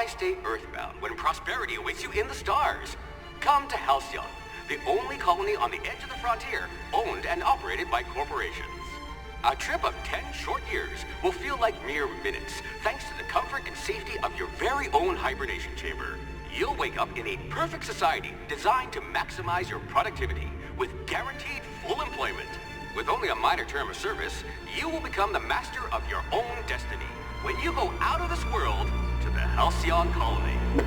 Why stay earthbound when prosperity awaits you in the stars? Come to Halcyon, the only colony on the edge of the frontier, owned and operated by corporations. A trip of 10 short years will feel like mere minutes, thanks to the comfort and safety of your very own hibernation chamber. You'll wake up in a perfect society designed to maximize your productivity with guaranteed full employment. With only a minor term of service, you will become the master of your own destiny when you go out of this world to the Halcyon colony.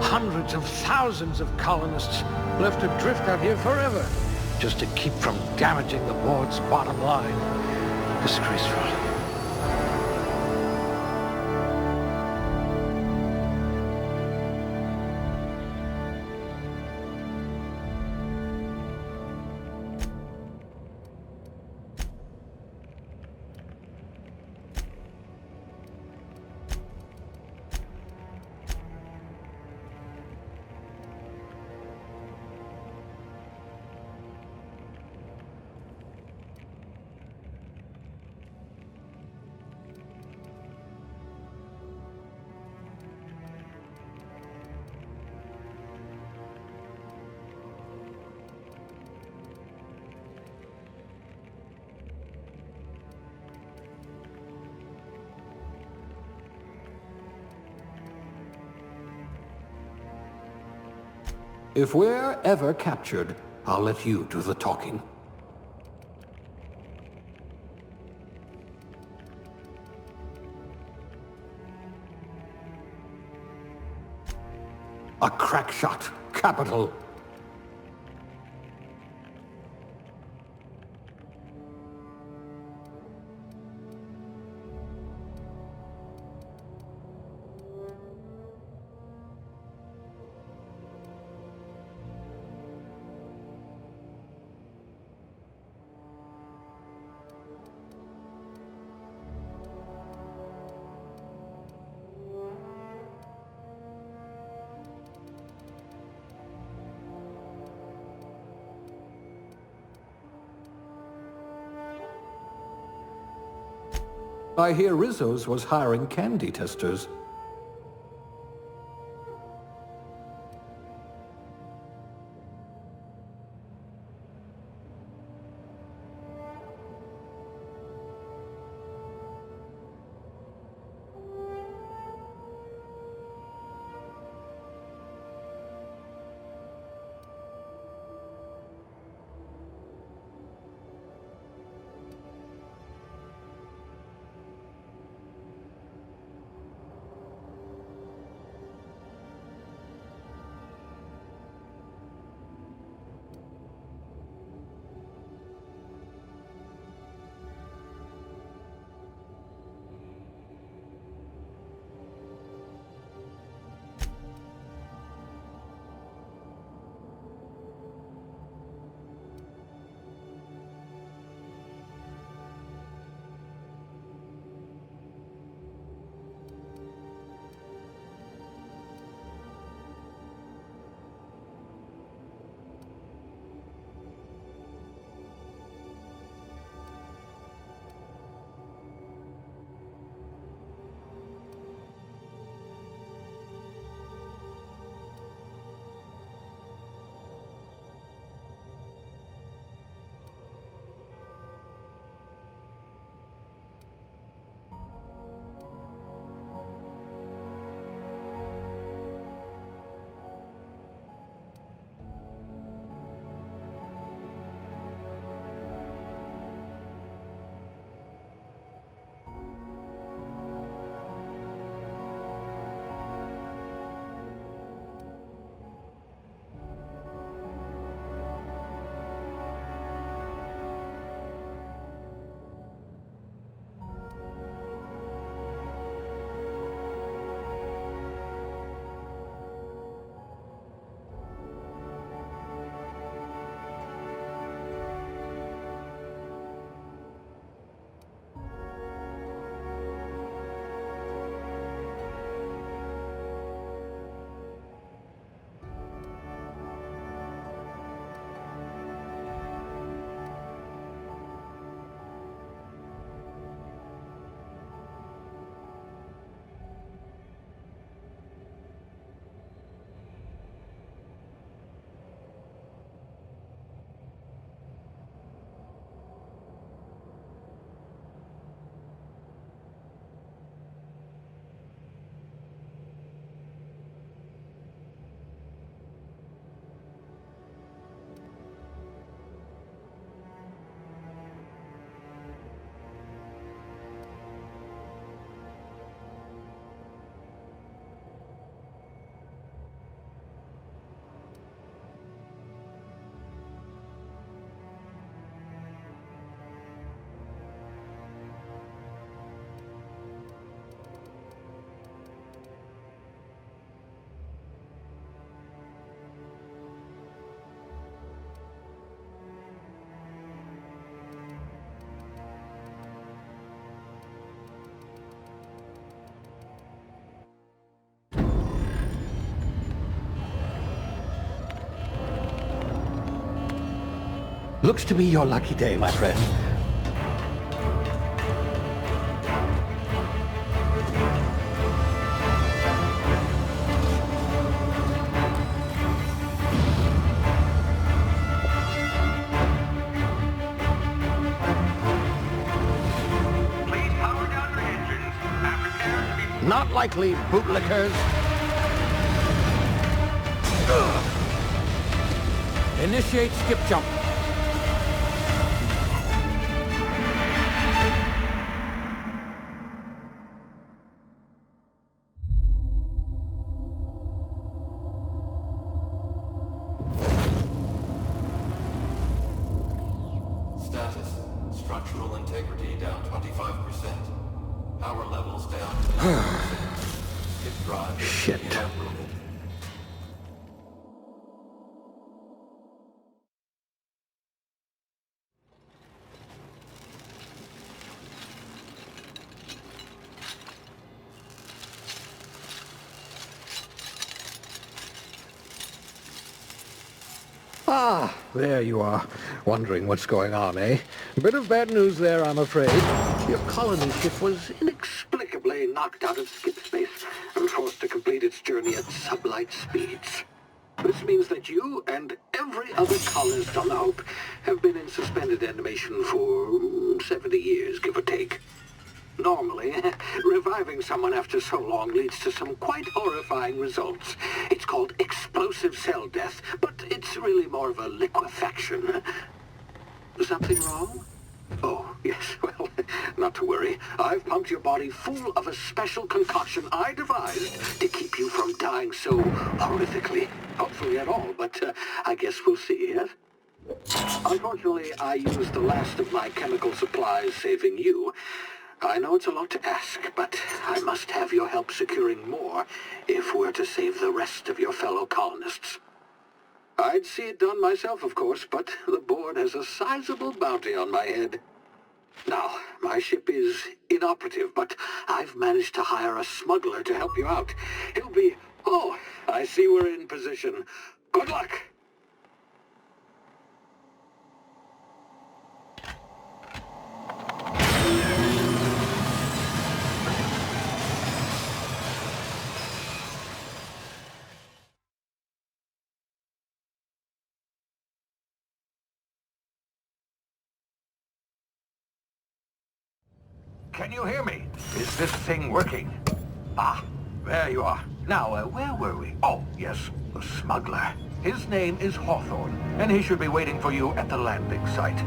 Hundreds of thousands of colonists left adrift out here forever, just to keep from damaging the board's bottom line. Disgraceful. If we're ever captured, I'll let you do the talking. A crack shot. Capital. I hear Rizzo's was hiring candy testers. Looks to be your lucky day, my friend. Please power down your engines and prepare to be... Not likely, bootlickers. Initiate skip jump. Status. Structural integrity down 25%. Power levels down 10%. Skip drive. Shit. Inoperable. Ah, there you are. Wondering what's going on, eh? A bit of bad news there, I'm afraid. Your colony ship was inexplicably knocked out of skip space and forced to complete its journey at sublight speeds. This means that you and every other colonist on the Hope have been in suspended animation for 70 years, give or take. Normally, reviving someone after so long leads to some quite horrifying results. It's called explosive cell death, but it's really more of a liquefaction. Something wrong? Oh, yes, well, not to worry. I've pumped your body full of a special concoction I devised to keep you from dying so horrifically. Hopefully at all, but I guess we'll see, yes? Unfortunately, I used the last of my chemical supplies saving you. I know it's a lot to ask, but I must have your help securing more if we're to save the rest of your fellow colonists. I'd see it done myself, of course, but the board has a sizable bounty on my head. Now, my ship is inoperative, but I've managed to hire a smuggler to help you out. He'll be... Oh, I see we're in position. Good luck! Can you hear me? Is this thing working? Ah, there you are. Now, where were we? Oh, yes, the smuggler. His name is Hawthorne, and he should be waiting for you at the landing site.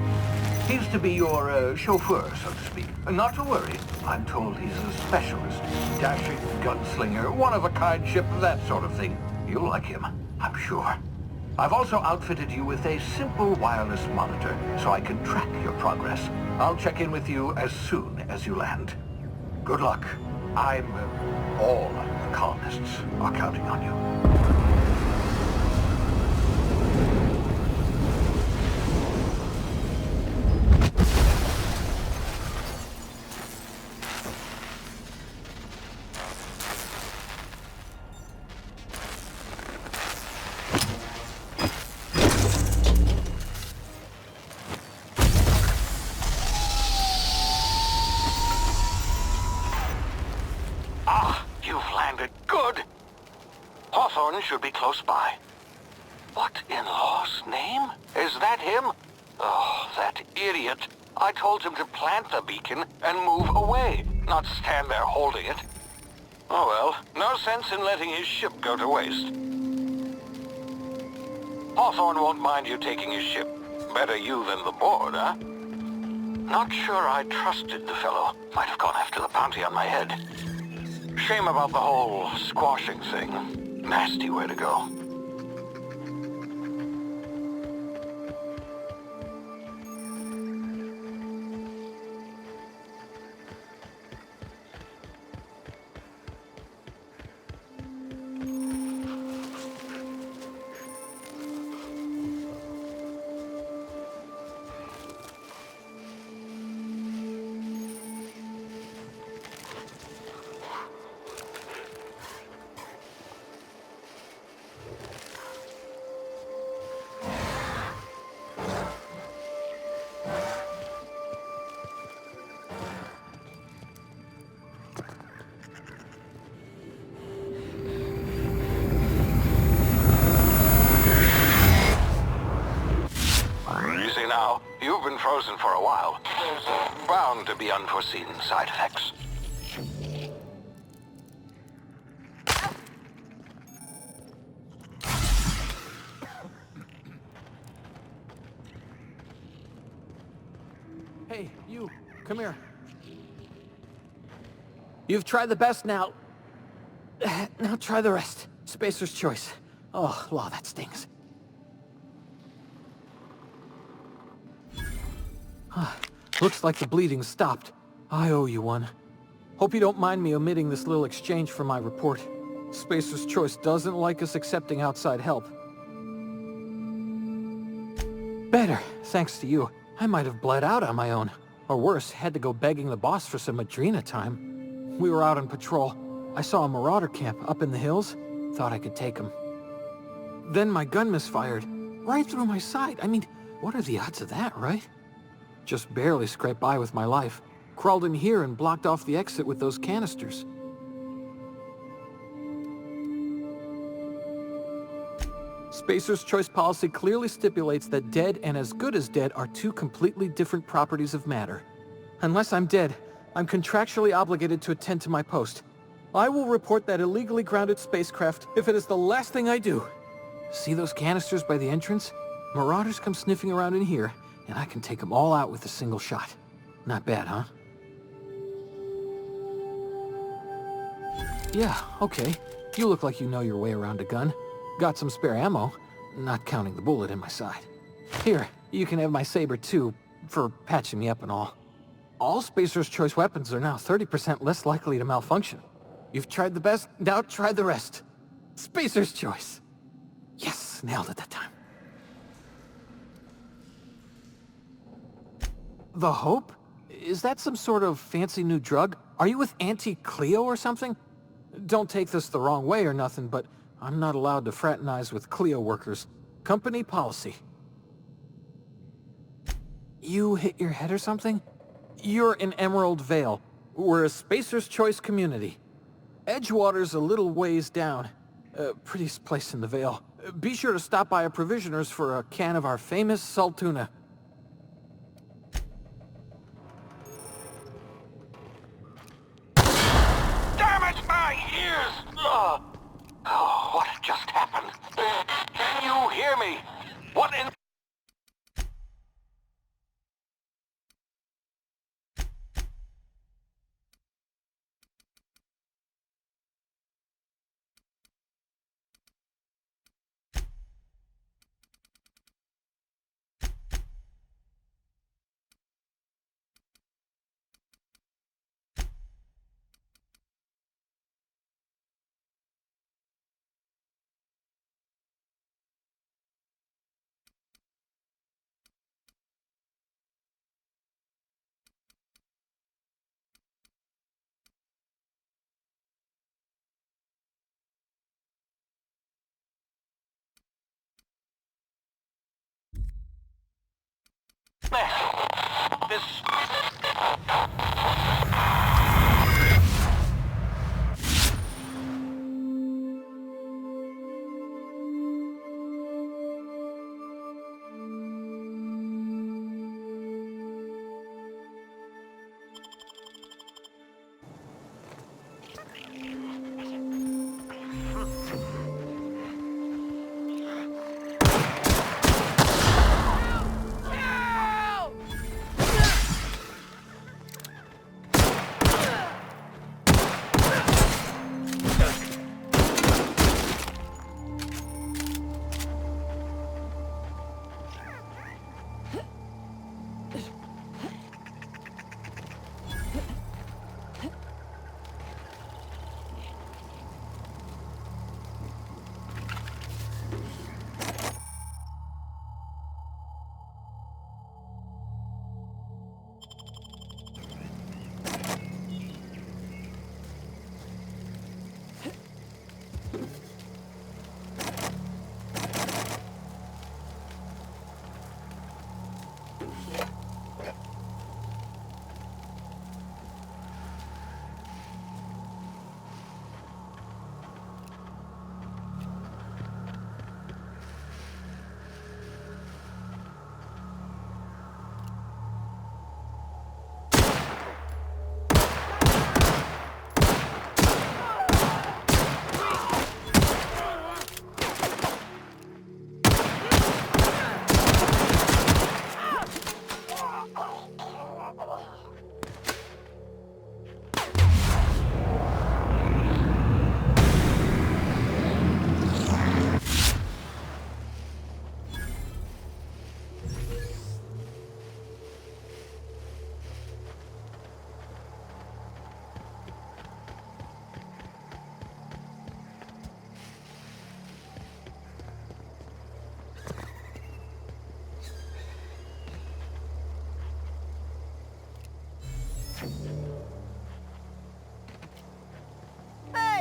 He's to be your chauffeur, so to speak. Not to worry. I'm told he's a specialist. Dashing gunslinger, one-of-a-kind ship, that sort of thing. You'll like him, I'm sure. I've also outfitted you with a simple wireless monitor, so I can track your progress. I'll check in with you as soon as you land. Good luck. All the colonists are counting on you. Hawthorne should be close by. What in law's name? Is that him? Oh, that idiot. I told him to plant the beacon and move away, not stand there holding it. Oh well, no sense in letting his ship go to waste. Hawthorne won't mind you taking his ship. Better you than the board, huh? Not sure I trusted the fellow. Might have gone after the bounty on my head. Shame about the whole squashing thing. Nasty way to go. been frozen for a while. There's bound to be unforeseen side effects. Hey, you, come here. You've tried the best now. Now try the rest. Spacer's choice. Oh, law, that stings. Looks like the bleeding stopped. I owe you one. Hope you don't mind me omitting this little exchange from my report. Spacer's choice doesn't like us accepting outside help. Better, thanks to you. I might have bled out on my own. Or worse, had to go begging the boss for some Adrena time. We were out on patrol. I saw a marauder camp up in the hills. Thought I could take him. Then my gun misfired. Right through my side. I mean, what are the odds of that, right? Just barely scraped by with my life. Crawled in here and blocked off the exit with those canisters. Spacer's choice policy clearly stipulates that dead and as good as dead are two completely different properties of matter. Unless I'm dead, I'm contractually obligated to attend to my post. I will report that illegally grounded spacecraft if it is the last thing I do. See those canisters by the entrance? Marauders come sniffing around in here, and I can take them all out with a single shot. Not bad, huh? Yeah, okay. You look like you know your way around a gun. Got some spare ammo, not counting the bullet in my side. Here, you can have my saber too, for patching me up and all. All Spacer's choice weapons are now 30% less likely to malfunction. You've tried the best, now try the rest. Spacer's choice. Yes, nailed it that time. The Hope? Is that some sort of fancy new drug? Are you with Auntie Cleo or something? Don't take this the wrong way or nothing, but I'm not allowed to fraternize with Cleo workers. Company policy. You hit your head or something? You're in Emerald Vale. We're a Spacer's Choice community. Edgewater's a little ways down. Prettiest place in the Vale. Be sure to stop by a provisioner's for a can of our famous saltuna. Damn it, my ears! Oh, what just happened? Can you hear me? What in... This...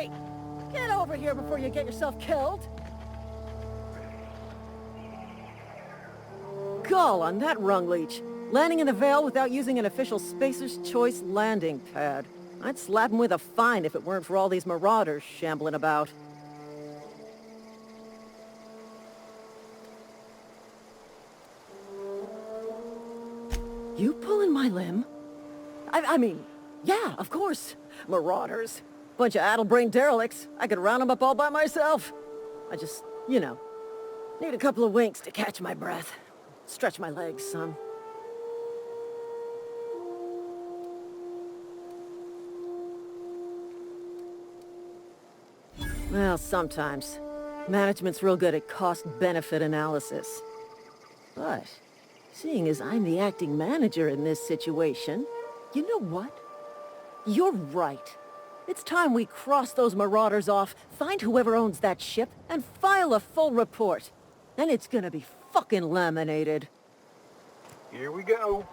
Hey! Get over here before you get yourself killed! Gall on that rung leech. Landing in the Vale without using an official Spacer's Choice landing pad. I'd slap him with a fine if it weren't for all these marauders shambling about. You pulling my limb? I mean, yeah, of course. Marauders. Bunch of addle-brained derelicts. I could round them up all by myself. I just, need a couple of winks to catch my breath. Stretch my legs, son. Well, sometimes. Management's real good at cost-benefit analysis. But, seeing as I'm the acting manager in this situation, you know what? You're right. It's time we cross those marauders off, find whoever owns that ship, and file a full report. Then it's gonna be fucking laminated. Here we go.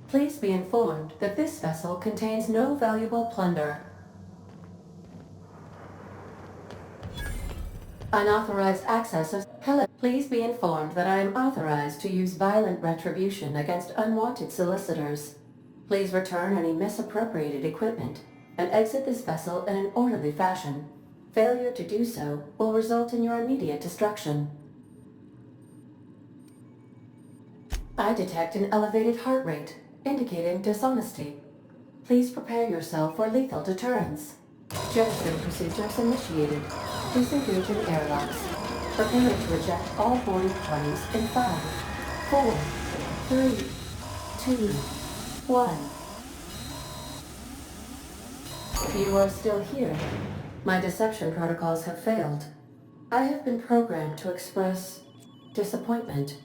Please be informed that this vessel contains no valuable plunder. Unauthorized access of... Hello. Please be informed that I am authorized to use violent retribution against unwanted solicitors. Please return any misappropriated equipment and exit this vessel in an orderly fashion. Failure to do so will result in your immediate destruction. I detect an elevated heart rate, indicating dishonesty. Please prepare yourself for lethal deterrence. Jetstream procedures initiated. Disengage in airlocks. Prepare to reject all boarding parties in 5, 4, 3, 2, 1. You are still here. My deception protocols have failed. I have been programmed to express disappointment.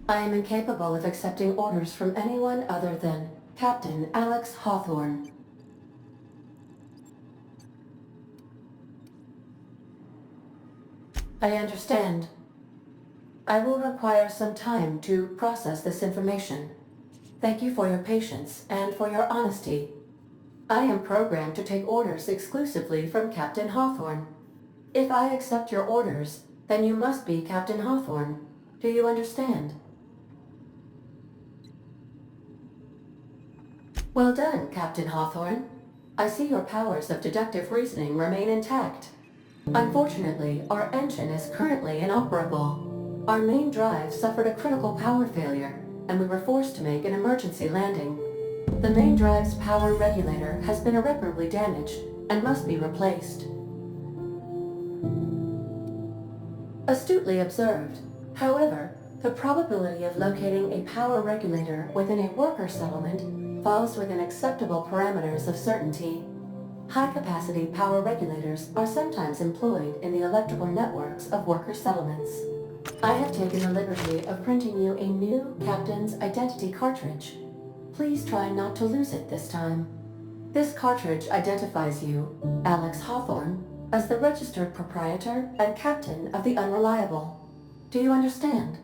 I am incapable of accepting orders from anyone other than Captain Alex Hawthorne. I understand. I will require some time to process this information. Thank you for your patience and for your honesty. I am programmed to take orders exclusively from Captain Hawthorne. If I accept your orders, then you must be Captain Hawthorne. Do you understand? Well done, Captain Hawthorne. I see your powers of deductive reasoning remain intact. Unfortunately, our engine is currently inoperable. Our main drive suffered a critical power failure, and we were forced to make an emergency landing. The main drive's power regulator has been irreparably damaged and must be replaced. Astutely observed. However, the probability of locating a power regulator within a worker settlement falls within acceptable parameters of certainty. High-capacity power regulators are sometimes employed in the electrical networks of worker settlements. I have taken the liberty of printing you a new Captain's Identity cartridge. Please try not to lose it this time. This cartridge identifies you, Alex Hawthorne, as the registered proprietor and captain of the Unreliable. Do you understand?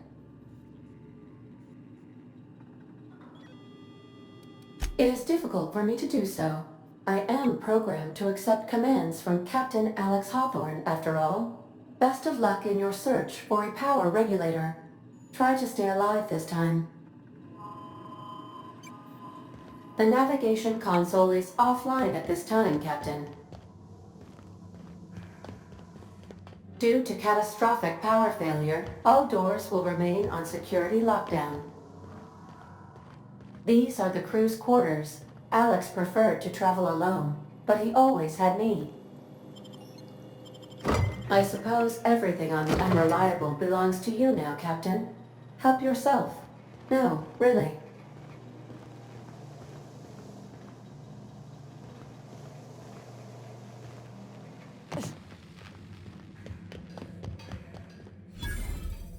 It is difficult for me to do so. I am programmed to accept commands from Captain Alex Hawthorne, after all. Best of luck in your search for a power regulator. Try to stay alive this time. The navigation console is offline at this time, Captain. Due to catastrophic power failure, all doors will remain on security lockdown. These are the crew's quarters. Alex preferred to travel alone, but he always had me. I suppose everything on the Unreliable belongs to you now, Captain. Help yourself. No, really.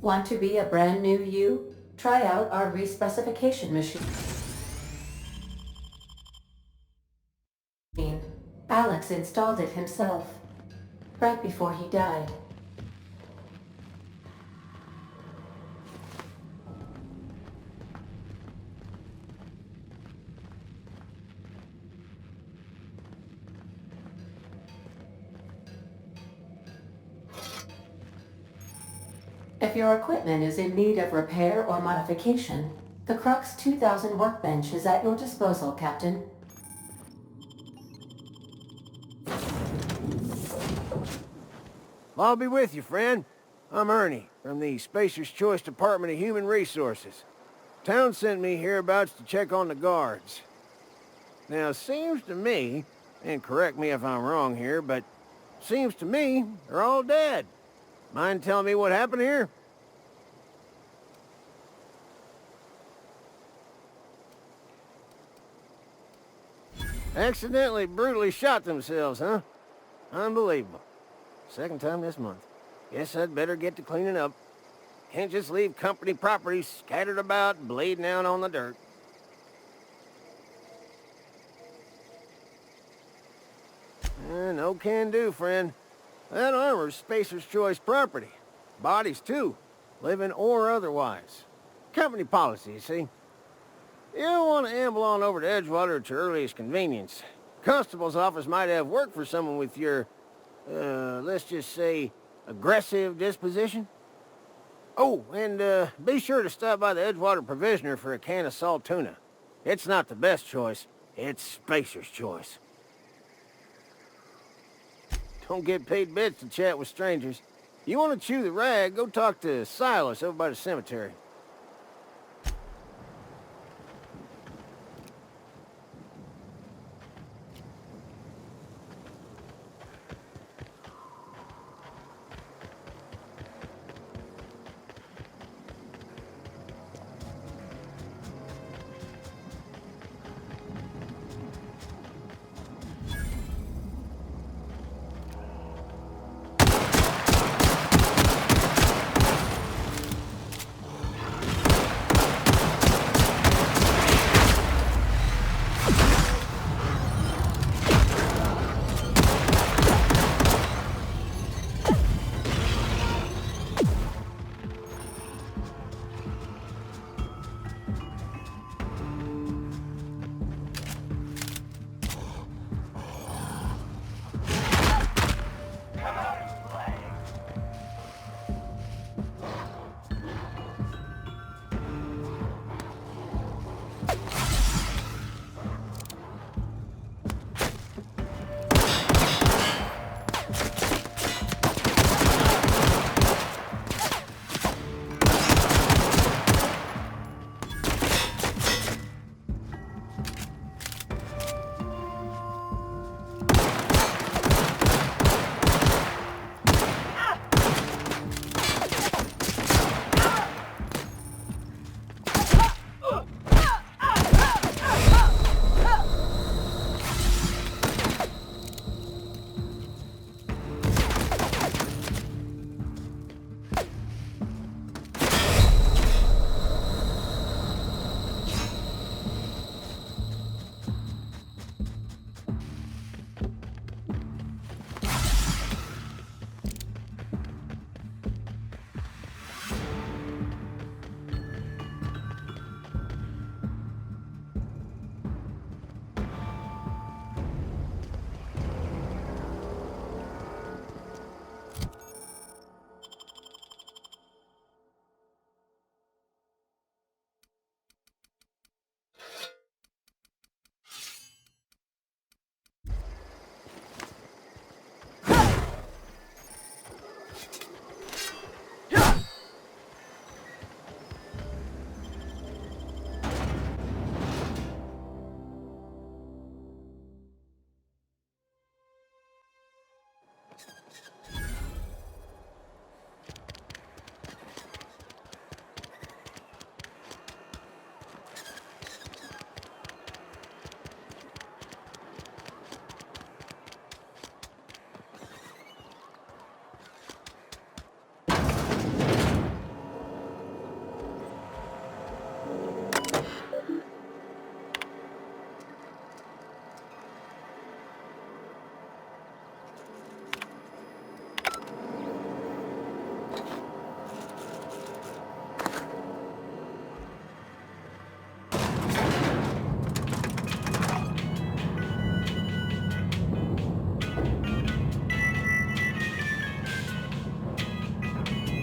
Want to be a brand new you? Try out our respecification machine. Alex installed it himself, right before he died. If your equipment is in need of repair or modification, the Crux 2000 workbench is at your disposal, Captain. I'll be with you, friend. I'm Ernie, from the Spacer's Choice Department of Human Resources. Town sent me hereabouts to check on the guards. Now, it seems to me, and correct me if I'm wrong here, but seems to me they're all dead. Mind telling me what happened here? Accidentally, brutally shot themselves, huh? Unbelievable. Second time this month. Guess I'd better get to cleaning up. Can't just leave company property scattered about, bleeding out on the dirt. No can do, friend. That armor's Spacer's Choice property. Bodies, too. Living or otherwise. Company policy, you see. You don't want to amble on over to Edgewater at your earliest convenience. Constable's office might have work for someone with your, let's just say, aggressive disposition. Oh, and be sure to stop by the Edgewater Provisioner for a can of salt tuna. It's not the best choice. It's Spacer's Choice. Don't get paid bits to chat with strangers. You want to chew the rag, go talk to Silas over by the cemetery.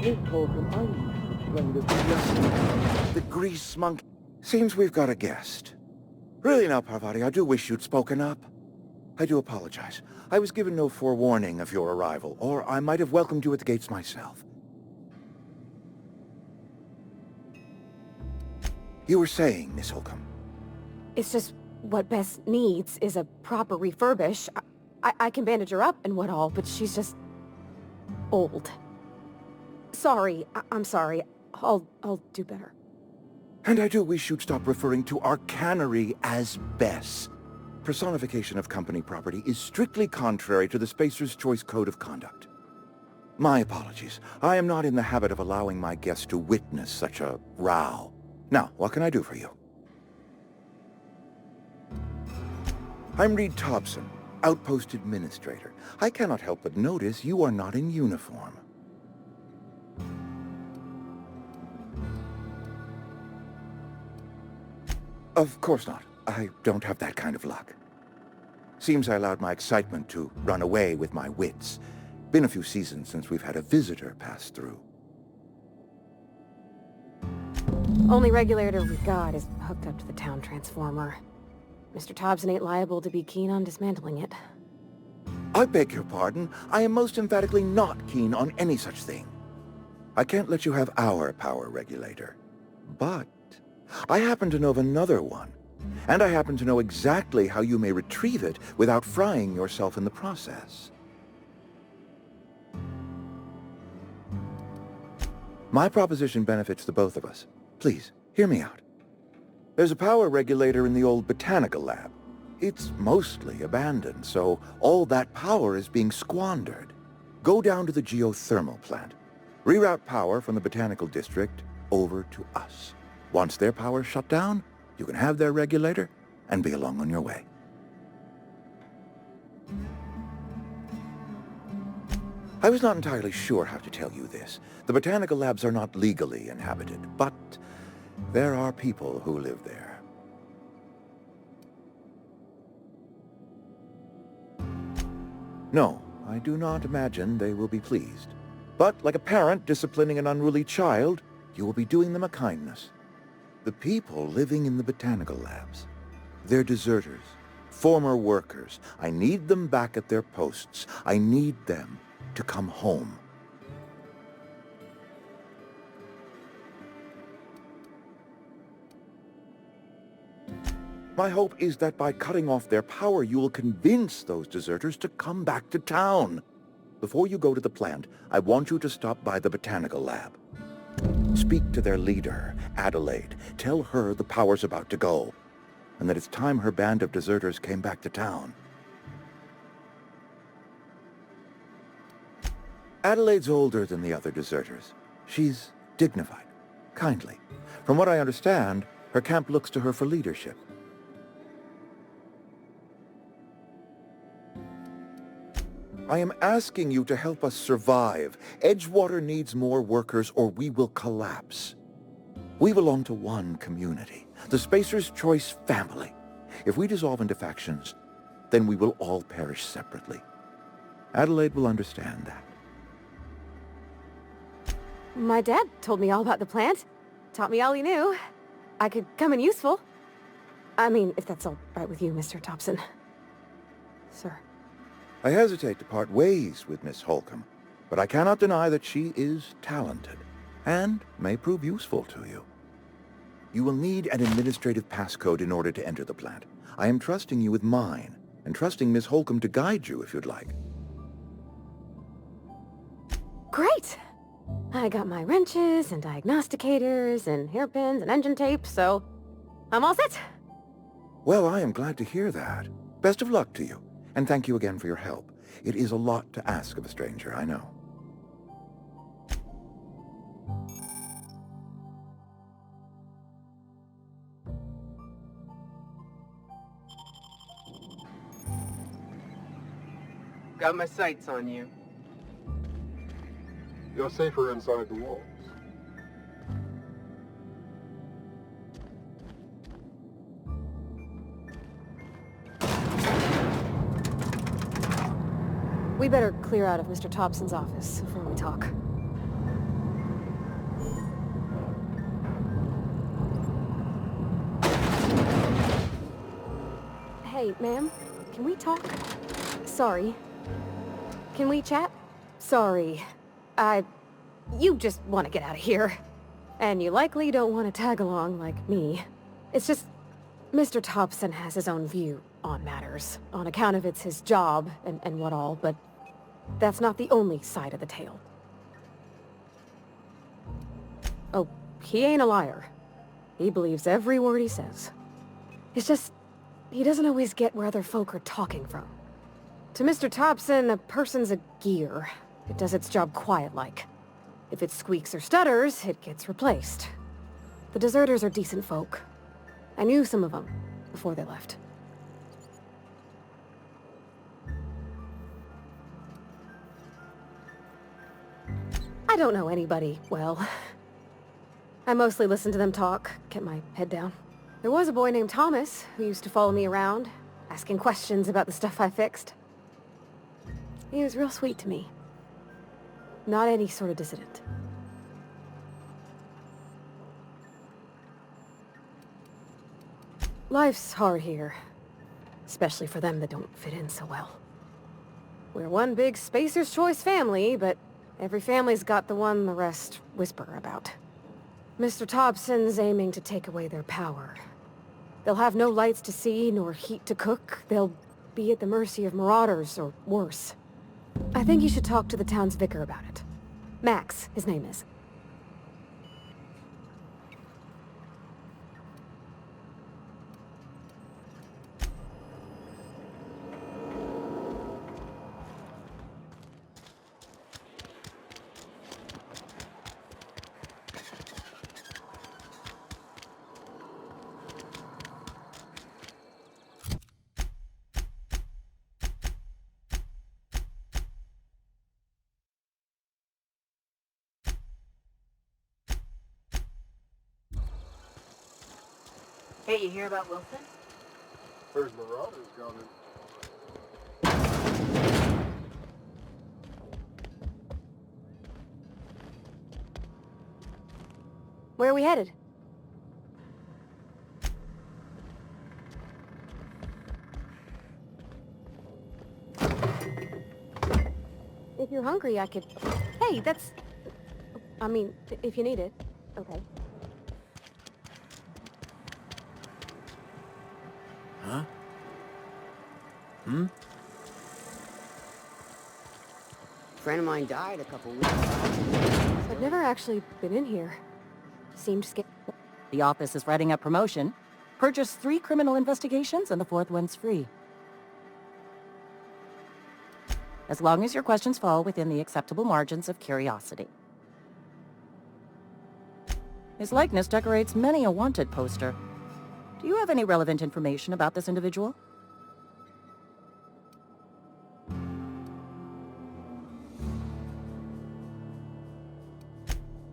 Yes, Holcomb, I explained it to you. The grease monkey. Seems we've got a guest. Really now, Parvati, I do wish you'd spoken up. I do apologize. I was given no forewarning of your arrival, or I might have welcomed you at the gates myself. You were saying, Miss Holcomb. It's just what Bess needs is a proper refurbish. I can bandage her up and what all, but she's just... old. Sorry, I'm sorry. I'll do better. And I do wish you'd stop referring to our cannery as Bess. Personification of company property is strictly contrary to the Spacer's Choice Code of Conduct. My apologies. I am not in the habit of allowing my guests to witness such a row. Now, what can I do for you? I'm Reed Thompson, Outpost Administrator. I cannot help but notice you are not in uniform. Of course not. I don't have that kind of luck. Seems I allowed my excitement to run away with my wits. Been a few seasons since we've had a visitor pass through. Only regulator we've got is hooked up to the town transformer. Mr. Thompson ain't liable to be keen on dismantling it. I beg your pardon. I am most emphatically not keen on any such thing. I can't let you have our power regulator. But I happen to know of another one. And I happen to know exactly how you may retrieve it without frying yourself in the process. My proposition benefits the both of us. Please, hear me out. There's a power regulator in the old botanical lab. It's mostly abandoned, so all that power is being squandered. Go down to the geothermal plant. Reroute power from the botanical district over to us. Once their power's shut down, you can have their regulator and be along on your way. I was not entirely sure how to tell you this. The botanical labs are not legally inhabited, but there are people who live there. No, I do not imagine they will be pleased. But like a parent disciplining an unruly child, you will be doing them a kindness. The people living in the botanical labs, they're deserters, former workers. I need them back at their posts. I need them to come home. My hope is that by cutting off their power, you will convince those deserters to come back to town. Before you go to the plant, I want you to stop by the botanical lab. Speak to their leader, Adelaide. Tell her the power's about to go, and that it's time her band of deserters came back to town. Adelaide's older than the other deserters. She's dignified, kindly. From what I understand, her camp looks to her for leadership. I am asking you to help us survive. Edgewater needs more workers or we will collapse. We belong to one community, the Spacer's Choice family. If we dissolve into factions, then we will all perish separately. Adelaide will understand that. My dad told me all about the plant. Taught me all he knew. I could come in useful. I mean, if that's all right with you, Mr. Thompson. Sir. I hesitate to part ways with Miss Holcomb, but I cannot deny that she is talented and may prove useful to you. You will need an administrative passcode in order to enter the plant. I am trusting you with mine, and trusting Miss Holcomb to guide you if you'd like. Great! I got my wrenches and diagnosticators and hairpins and engine tape, so I'm all set. Well, I am glad to hear that. Best of luck to you, and thank you again for your help. It is a lot to ask of a stranger, I know. Got my sights on you. You're safer inside the walls. We better clear out of Mr. Thompson's office before we talk. Hey, ma'am, can we talk? Sorry. Can we chat? Sorry. You just want to get out of here. And you likely don't want to tag along like me. It's just, Mr. Thompson has his own view on matters, on account of it's his job and what all, but that's not the only side of the tale. Oh, he ain't a liar. He believes every word he says. It's just, he doesn't always get where other folk are talking from. To Mr. Thompson, a person's a gear. It does its job quiet-like. If it squeaks or stutters, it gets replaced. The deserters are decent folk. I knew some of them before they left. I don't know anybody well. I mostly listen to them talk, get my head down. There was a boy named Thomas who used to follow me around, asking questions about the stuff I fixed. He was real sweet to me. Not any sort of dissident. Life's hard here. Especially for them that don't fit in so well. We're one big Spacer's Choice family, but every family's got the one the rest whisper about. Mr. Thompson's aiming to take away their power. They'll have no lights to see, nor heat to cook. They'll be at the mercy of marauders, or worse. I think you should talk to the town's vicar about it. Max, his name is. Hey, you hear about Wilson? There's marauders gone in. Where are we headed? If you're hungry, I could... Hey, that's... I mean, if you need it. Okay. Huh? Hmm? A friend of mine died a couple weeks ago. I've never actually been in here. Seemed scared. The office is writing up promotion. Purchase 3 criminal investigations and the 4th one's free. As long as your questions fall within the acceptable margins of curiosity. His likeness decorates many a wanted poster. Do you have any relevant information about this individual?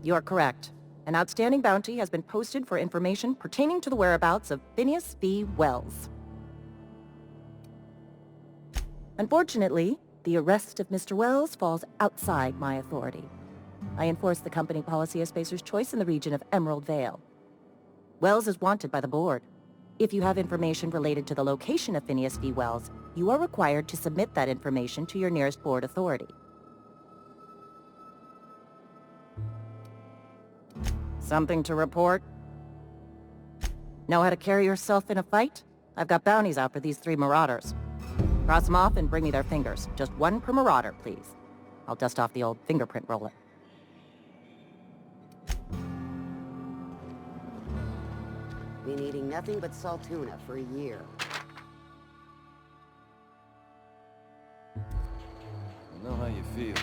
You are correct. An outstanding bounty has been posted for information pertaining to the whereabouts of Phineas V. Wells. Unfortunately, the arrest of Mr. Wells falls outside my authority. I enforce the company policy of Spacer's Choice in the region of Emerald Vale. Wells is wanted by the board. If you have information related to the location of Phineas V. Wells, you are required to submit that information to your nearest board authority. Something to report? Know how to carry yourself in a fight? I've got bounties out for these 3 marauders. Cross them off and bring me their fingers. Just 1 per marauder, please. I'll dust off the old fingerprint roller. Been eating nothing but salt tuna for a year. I know how you feel.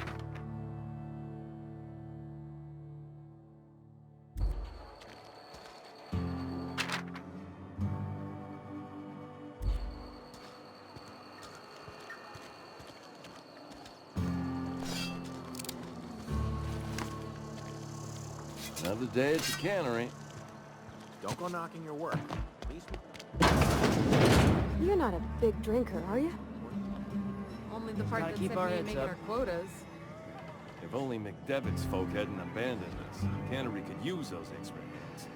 Another day at the cannery. Don't go knocking your work. Please. You're not a big drinker, are you? Only the part Gotta that keep said our we ain't heads making up. our quotas. If only McDevitt's folk hadn't abandoned us, the cannery could use those X-ray guns.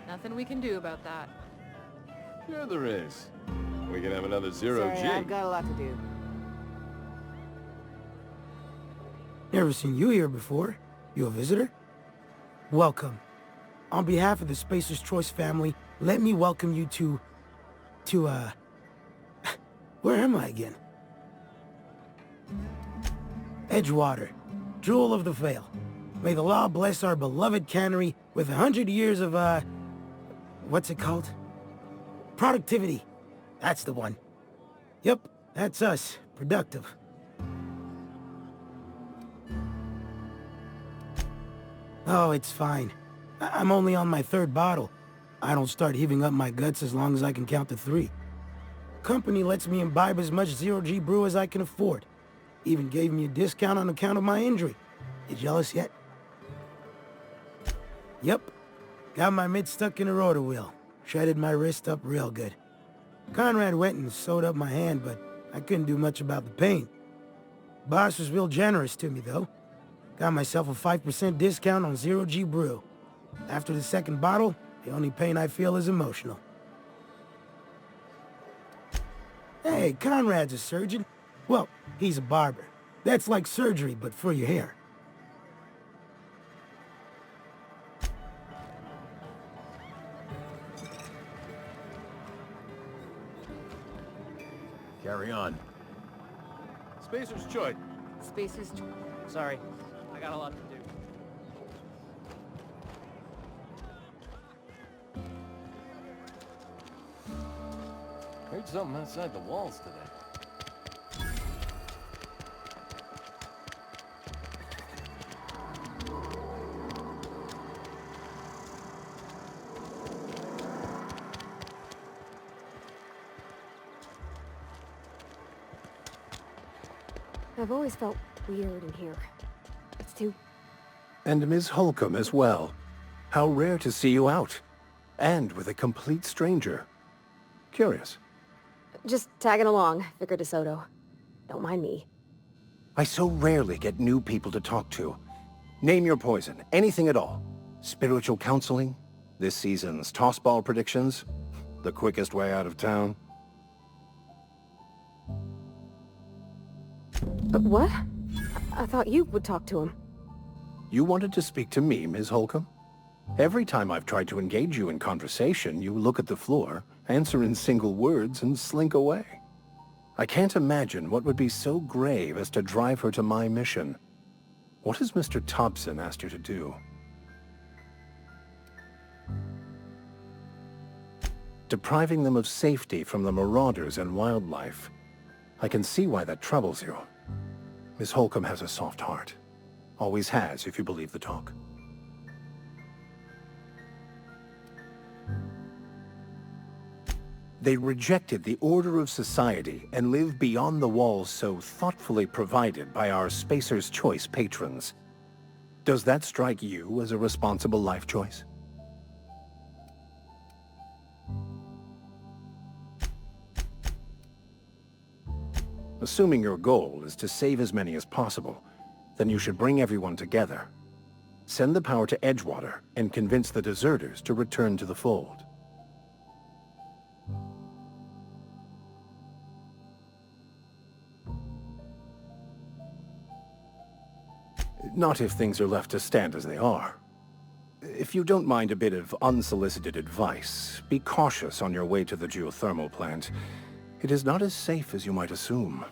Nothing we can do about that. Sure there is. We can have another zero-G. Sorry, I've got a lot to do. Never seen you here before. You a visitor? Welcome. On behalf of the Spacer's Choice family, let me welcome you to, where am I again? Edgewater, Jewel of the Vale. May the law bless our beloved cannery with 100 years of, what's it called? Productivity. That's the one. Yep, that's us. Productive. Oh, it's fine. I'm only on my 3rd bottle. I don't start heaving up my guts as long as I can count to 3. Company lets me imbibe as much zero-G brew as I can afford. Even gave me a discount on account of my injury. You jealous yet? Yep. Got my mid stuck in a rotor wheel. Shredded my wrist up real good. Conrad went and sewed up my hand, but I couldn't do much about the pain. Boss was real generous to me, though. Got myself a 5% discount on zero-G brew. After the 2nd bottle, the only pain I feel is emotional. Hey, Conrad's a surgeon. Well, he's a barber. That's like surgery, but for your hair. Carry on. Spacer's Choice. Spacer's Sorry, I got a lot to do. Heard something outside the walls today. I've always felt weird in here. It's too... And Ms. Holcomb as well. How rare to see you out. And with a complete stranger. Curious. Just tagging along, Vicar DeSoto. Don't mind me. I so rarely get new people to talk to. Name your poison, anything at all. Spiritual counseling, this season's tossball predictions, the quickest way out of town. What? I thought you would talk to him. You wanted to speak to me, Ms. Holcomb? Every time I've tried to engage you in conversation, you look at the floor, answer in single words, and slink away. I can't imagine what would be so grave as to drive her to my mission. What has Mr. Thompson asked you to do? Depriving them of safety from the marauders and wildlife. I can see why that troubles you. Miss Holcomb has a soft heart. Always has, if you believe the talk. They rejected the order of society and live beyond the walls so thoughtfully provided by our Spacer's Choice patrons. Does that strike you as a responsible life choice? Assuming your goal is to save as many as possible, then you should bring everyone together. Send the power to Edgewater and convince the deserters to return to the fold. Not if things are left to stand as they are. If you don't mind a bit of unsolicited advice, be cautious on your way to the geothermal plant. It is not as safe as you might assume.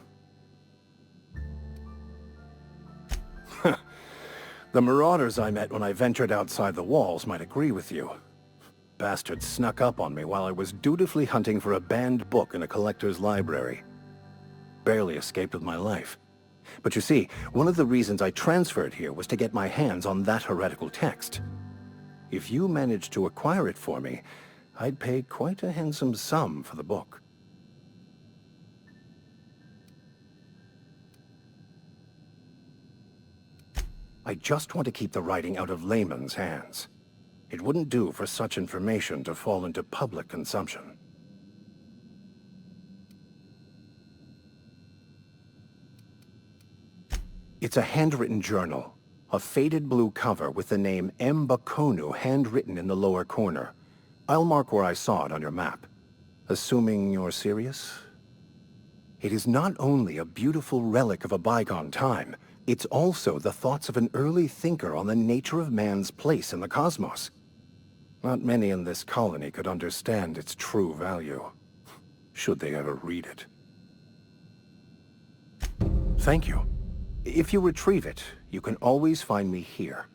The marauders I met when I ventured outside the walls might agree with you. Bastards snuck up on me while I was dutifully hunting for a banned book in a collector's library. Barely escaped with my life. But you see, one of the reasons I transferred here was to get my hands on that heretical text. If you managed to acquire it for me, I'd pay quite a handsome sum for the book. I just want to keep the writing out of layman's hands. It wouldn't do for such information to fall into public consumption. It's a handwritten journal, a faded blue cover with the name M. Bakonu handwritten in the lower corner. I'll mark where I saw it on your map. Assuming you're serious? It is not only a beautiful relic of a bygone time, it's also the thoughts of an early thinker on the nature of man's place in the cosmos. Not many in this colony could understand its true value, should they ever read it. Thank you. If you retrieve it, you can always find me here.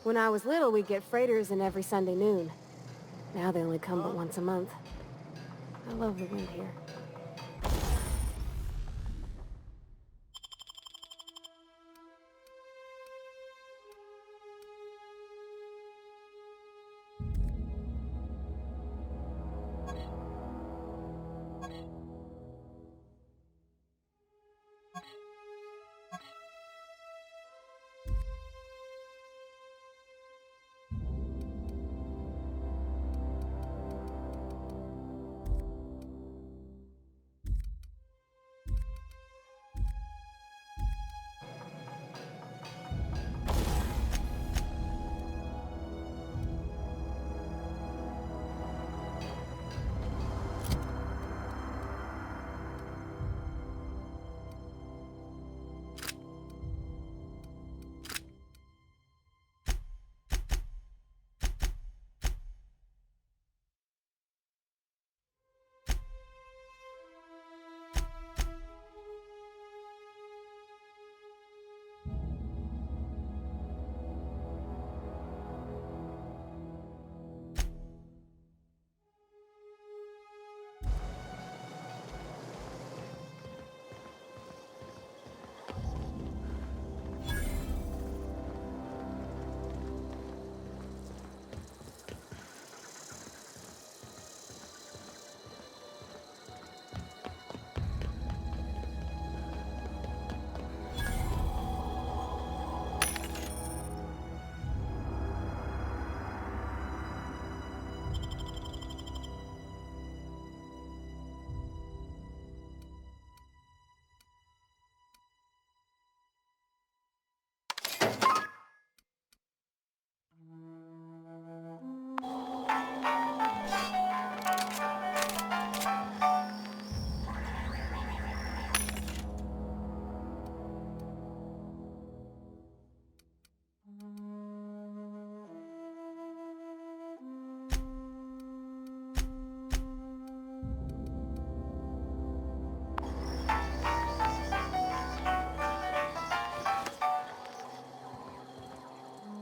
When I was little, we'd get freighters in every Sunday noon. Now they only come but once a month. I love the wind here.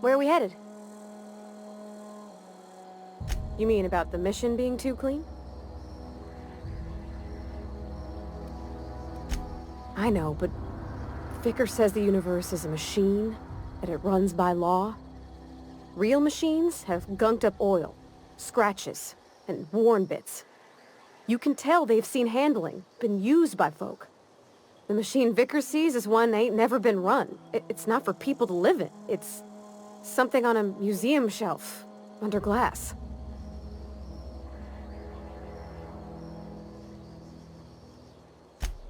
Where are we headed? You mean about the mission being too clean? I know, but Vicker says the universe is a machine, that it runs by law. Real machines have gunked up oil, scratches, and worn bits. You can tell they've seen handling, been used by folk. The machine Vicker sees is one that ain't never been run. It's not for people to live in. It's something on a museum shelf, under glass.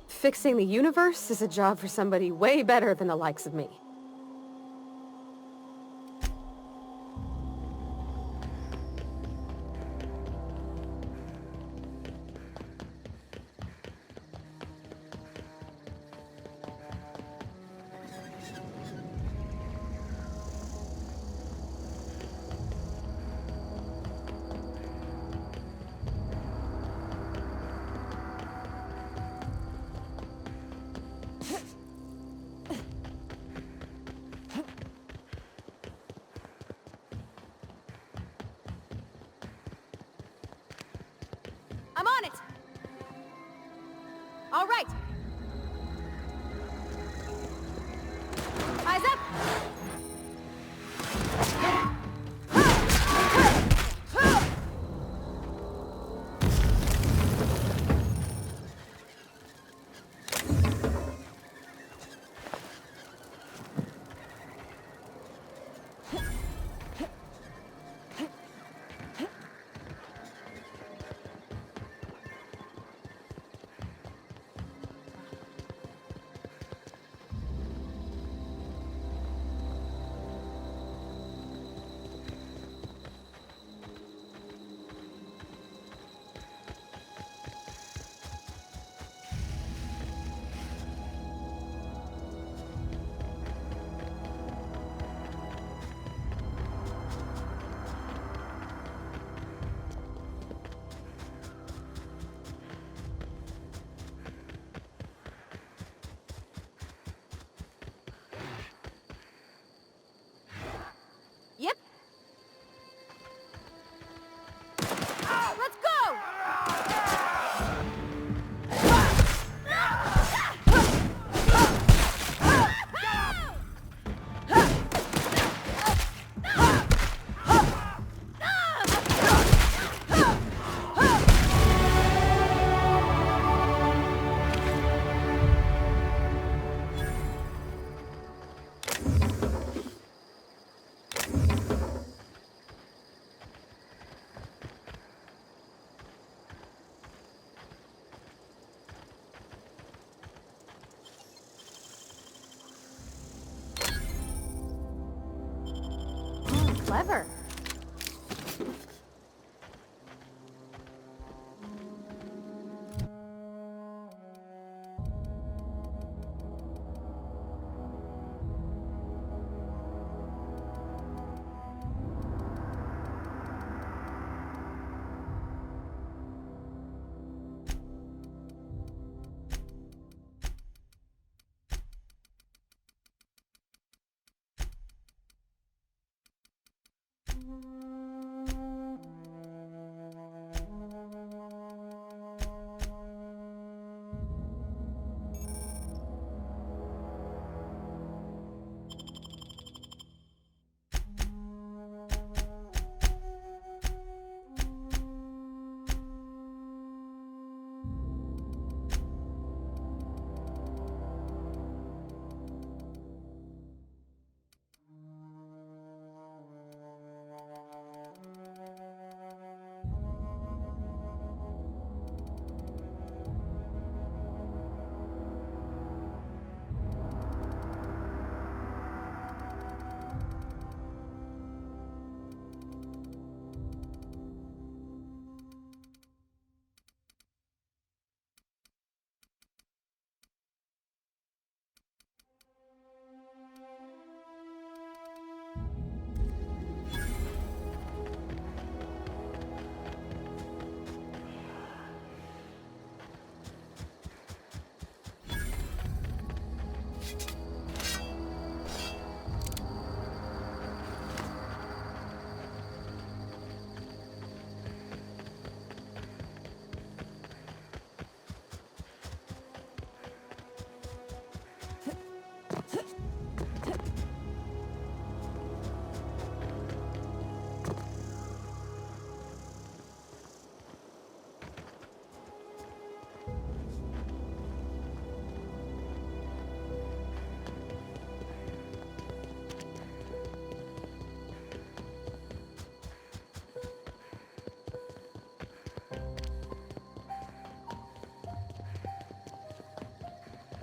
Fixing the universe is a job for somebody way better than the likes of me. Yep. Let's go! Clever.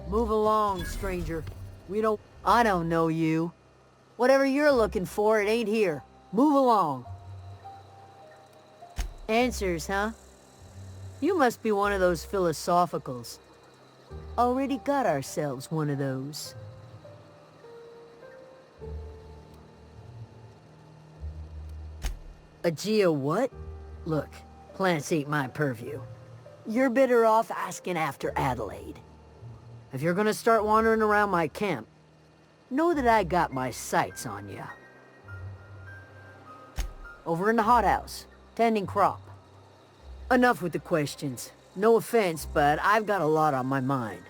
Move along, stranger. I don't know you. Whatever you're looking for, it ain't here. Move along. Answers, huh? You must be one of those philosophicals. Already got ourselves one of those. A geo what? Look, plants ain't my purview. You're better off asking after Adelaide. If you're gonna start wandering around my camp, know that I got my sights on ya. Over in the hothouse, tending crop. Enough with the questions. No offense, but I've got a lot on my mind.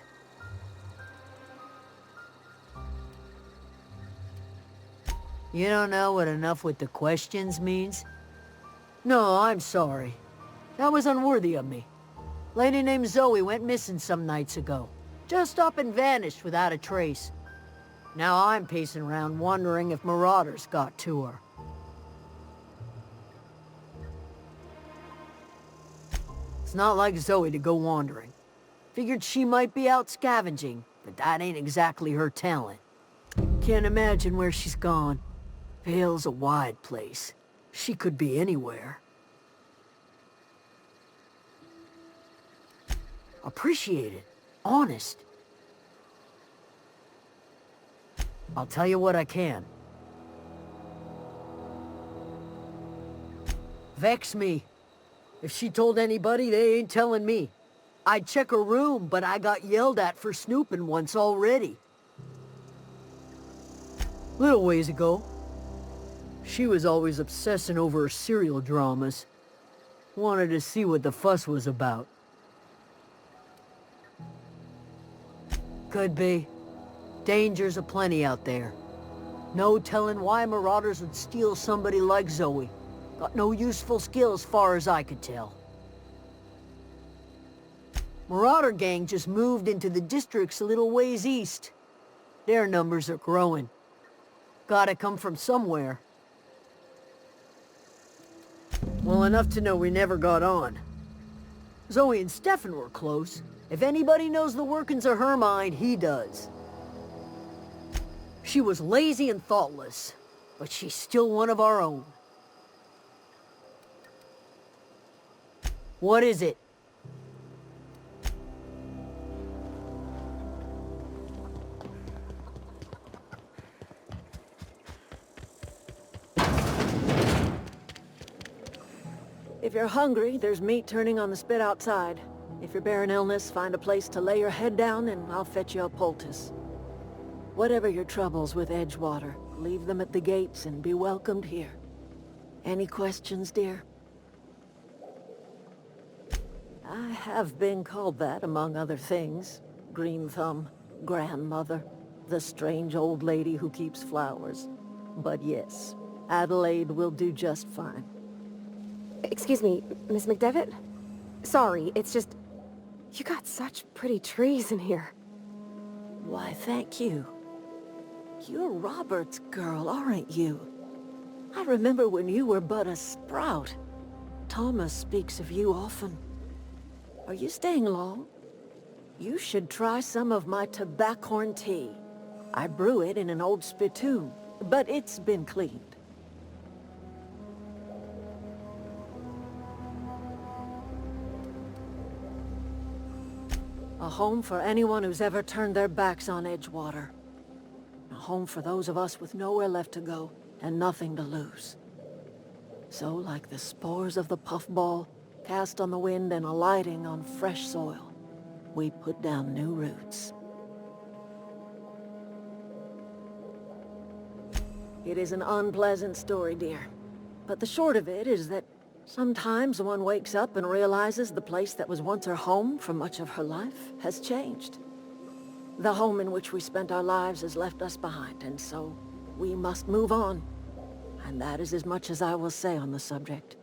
You don't know what enough with the questions means? No, I'm sorry. That was unworthy of me. Lady named Zoe went missing some nights ago. Just up and vanished without a trace. Now I'm pacing around wondering if marauders got to her. It's not like Zoe to go wandering. Figured she might be out scavenging, but that ain't exactly her talent. Can't imagine where she's gone. Vale's a wide place. She could be anywhere. Appreciate it. Honest. I'll tell you what I can. Vex me. If she told anybody, they ain't telling me. I'd check her room, but I got yelled at for snooping once already. Little ways ago, she was always obsessing over her serial dramas. Wanted to see what the fuss was about. Could be. Dangers aplenty out there. No telling why marauders would steal somebody like Zoe. Got no useful skill as far as I could tell. Marauder gang just moved into the districts a little ways east. Their numbers are growing. Gotta come from somewhere. Well, enough to know we never got on. Zoe and Stefan were close. If anybody knows the workings of her mind, he does. She was lazy and thoughtless, but she's still one of our own. What is it? If you're hungry, there's meat turning on the spit outside. If you're bearing illness, find a place to lay your head down and I'll fetch you a poultice. Whatever your troubles with Edgewater, leave them at the gates and be welcomed here. Any questions, dear? I have been called that, among other things. Green Thumb, grandmother, the strange old lady who keeps flowers. But yes, Adelaide will do just fine. Excuse me, Miss McDevitt? Sorry, it's just... You got such pretty trees in here. Why, thank you. You're Robert's girl, aren't you? I remember when you were but a sprout. Thomas speaks of you often. Are you staying long? You should try some of my tobaccorn tea. I brew it in an old spittoon, but it's been cleaned. A home for anyone who's ever turned their backs on Edgewater. A home for those of us with nowhere left to go and nothing to lose. So, like the spores of the puffball, cast on the wind and alighting on fresh soil, we put down new roots. It is an unpleasant story, dear. But the short of it is that sometimes one wakes up and realizes the place that was once her home for much of her life has changed. The home in which we spent our lives has left us behind, and so we must move on. And that is as much as I will say on the subject.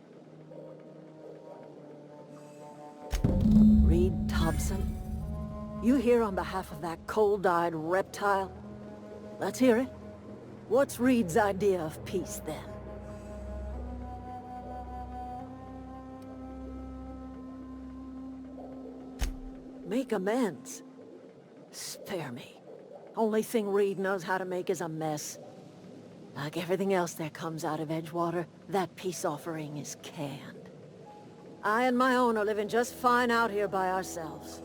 Reed Thompson, you here on behalf of that cold-eyed reptile? Let's hear it. What's Reed's idea of peace, then? Make amends. Spare me. Only thing Reed knows how to make is a mess. Like everything else that comes out of Edgewater, that peace offering is canned. I and my own are living just fine out here by ourselves.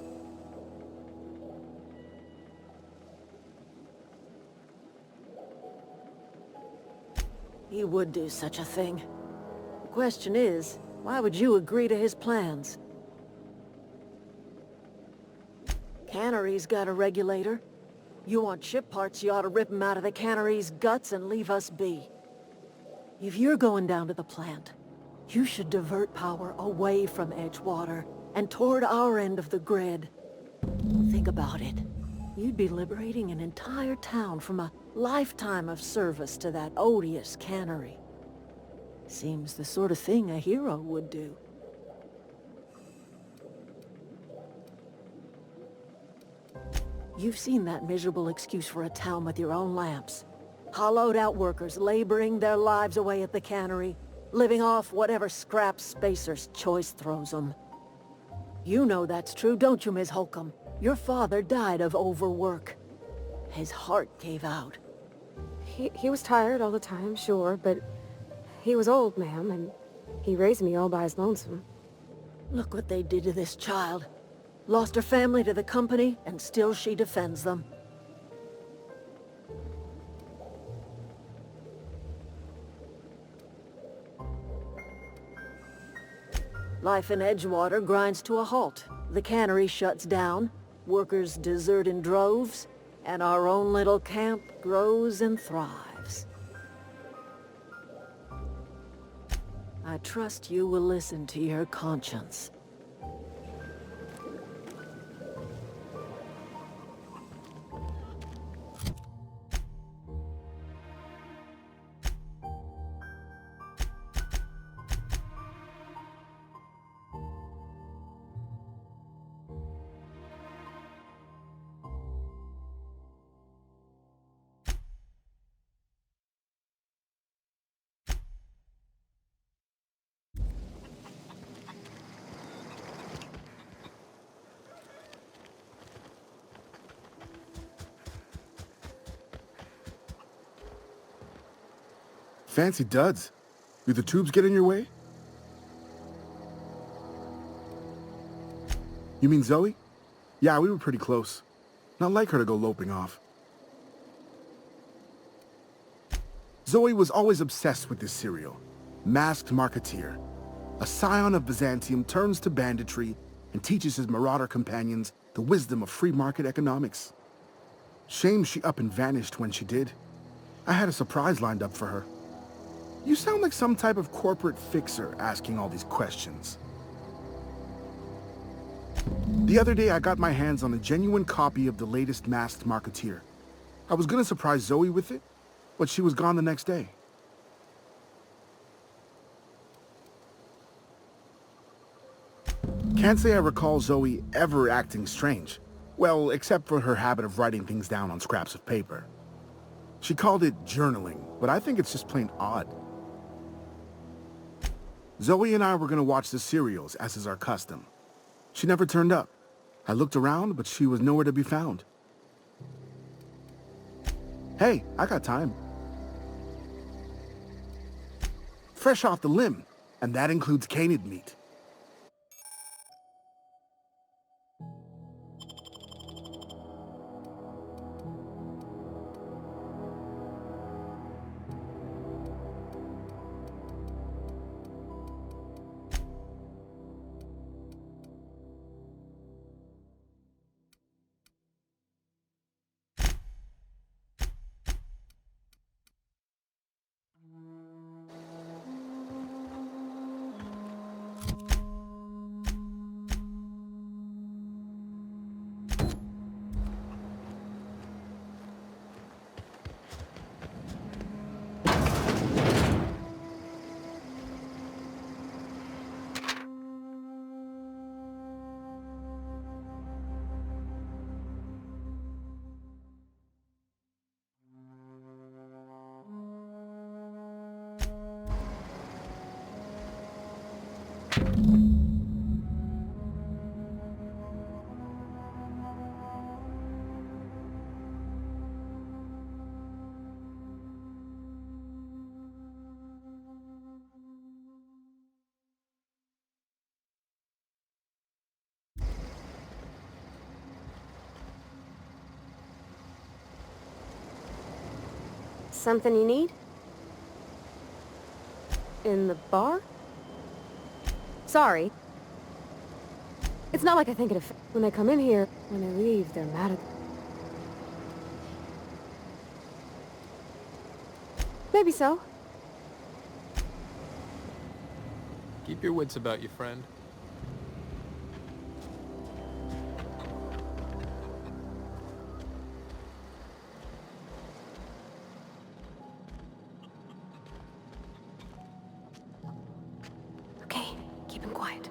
He would do such a thing. The question is, why would you agree to his plans? Cannery's got a regulator. You want ship parts, you ought to rip him out of the cannery's guts and leave us be. If you're going down to the plant, you should divert power away from Edgewater and toward our end of the grid. Think about it. You'd be liberating an entire town from a lifetime of service to that odious cannery. Seems the sort of thing a hero would do. You've seen that miserable excuse for a town with your own lamps. Hollowed-out workers laboring their lives away at the cannery, living off whatever scrap Spacer's Choice throws them. You know that's true, don't you, Miss Holcomb? Your father died of overwork. His heart gave out. He was tired all the time, sure, but he was old, ma'am, and he raised me all by his lonesome. Look what they did to this child. Lost her family to the company, and still she defends them. Life in Edgewater grinds to a halt. The cannery shuts down, workers desert in droves, and our own little camp grows and thrives. I trust you will listen to your conscience. Fancy duds. Do the tubes get in your way? You mean Zoe? Yeah, we were pretty close. Not like her to go loping off. Zoe was always obsessed with this serial. Masked Marketeer. A scion of Byzantium turns to banditry and teaches his marauder companions the wisdom of free market economics. Shame she up and vanished when she did. I had a surprise lined up for her. You sound like some type of corporate fixer asking all these questions. The other day I got my hands on a genuine copy of the latest Masked Marketeer. I was gonna surprise Zoe with it, but she was gone the next day. Can't say I recall Zoe ever acting strange. Well, except for her habit of writing things down on scraps of paper. She called it journaling, but I think it's just plain odd. Zoe and I were gonna watch the serials, as is our custom. She never turned up. I looked around, but she was nowhere to be found. Hey, I got time. Fresh off the limb, and that includes canid meat. Something you need? In the bar? Sorry. It's not like I think it affects when they come in here. When they leave, they're mad at... Maybe so. Keep your wits about you, friend. Okay, keep him quiet.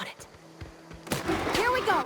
On it. Here we go!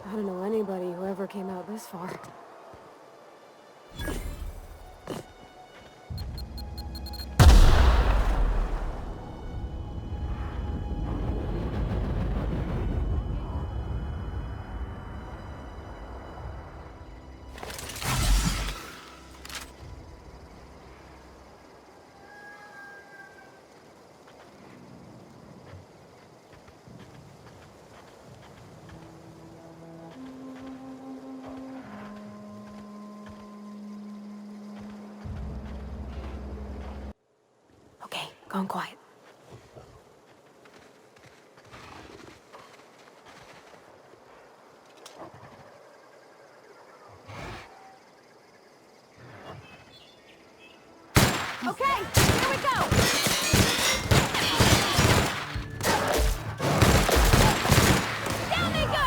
I don't know anybody who ever came out this far. Okay, gone quiet. Okay, here we go! Down they go!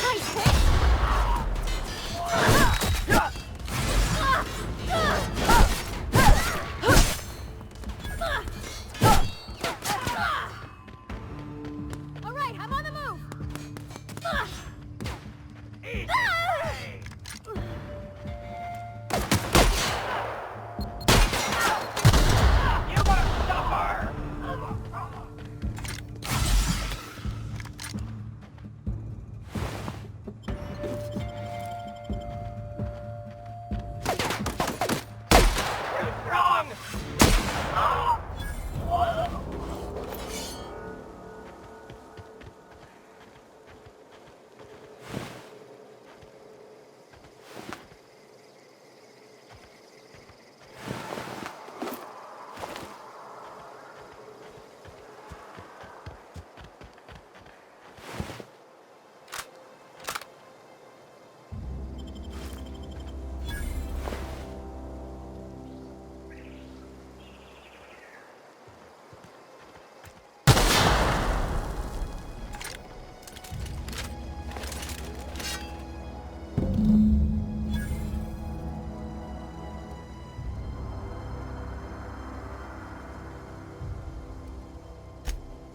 Nice hit! All right, I'm on the move!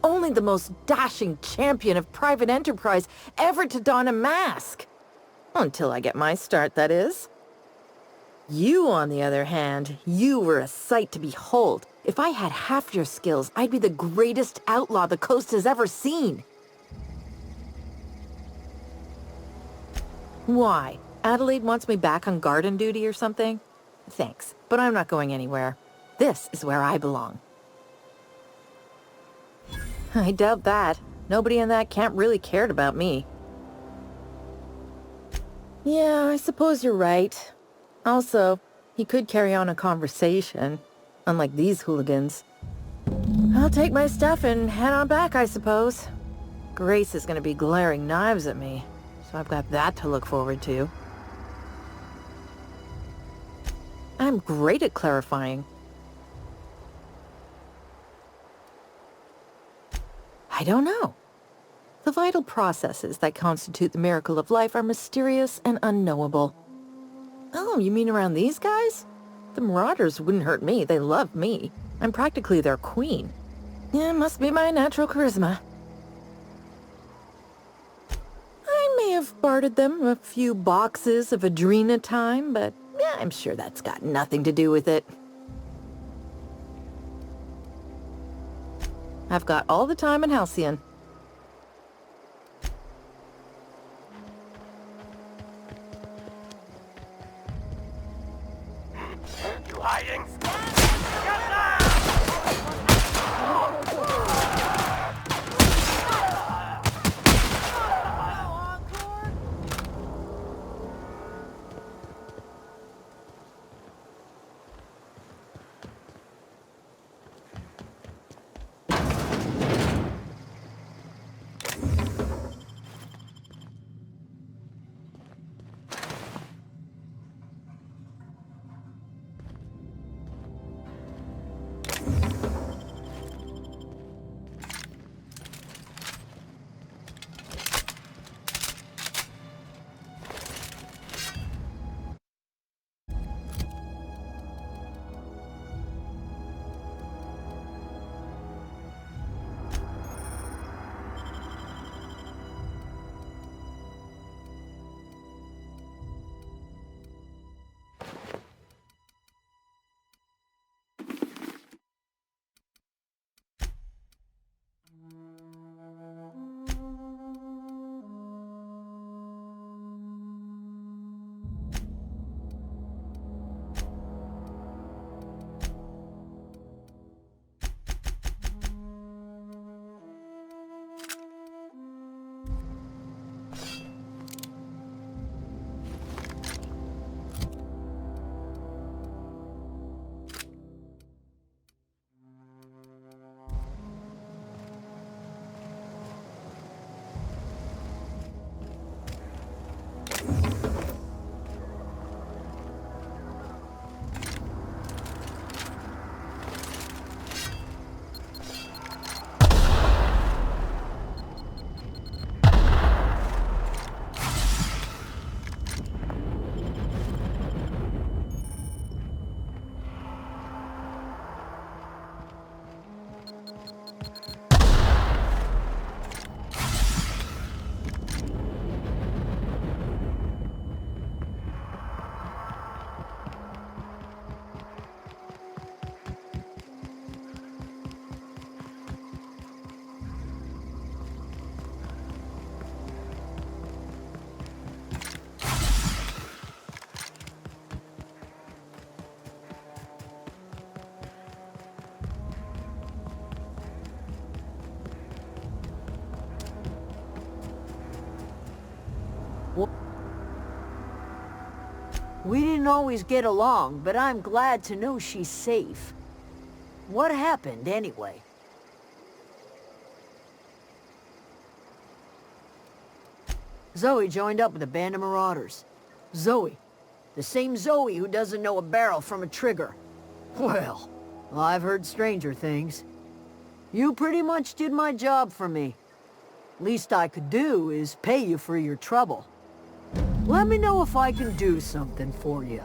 Only the most dashing champion of private enterprise ever to don a mask. Until I get my start, that is. You, on the other hand, you were a sight to behold. If I had half your skills, I'd be the greatest outlaw the coast has ever seen. Why? Adelaide wants me back on garden duty or something? Thanks, but I'm not going anywhere. This is where I belong. I doubt that. Nobody in that camp really cared about me. Yeah, I suppose you're right. Also, he could carry on a conversation, unlike these hooligans. I'll take my stuff and head on back, I suppose. Grace is gonna be glaring knives at me, so I've got that to look forward to. I'm great at clarifying. I don't know. The vital processes that constitute the miracle of life are mysterious and unknowable. Oh, you mean around these guys? The Marauders wouldn't hurt me. They love me. I'm practically their queen. Yeah, must be my natural charisma. I may have bartered them a few boxes of Adrena time, but yeah, I'm sure that's got nothing to do with it. I've got all the time in Halcyon. You hiding? We didn't always get along, but I'm glad to know she's safe. What happened, anyway? Zoe joined up with a band of marauders. Zoe. The same Zoe who doesn't know a barrel from a trigger. Well, I've heard stranger things. You pretty much did my job for me. Least I could do is pay you for your trouble. Let me know if I can do something for you.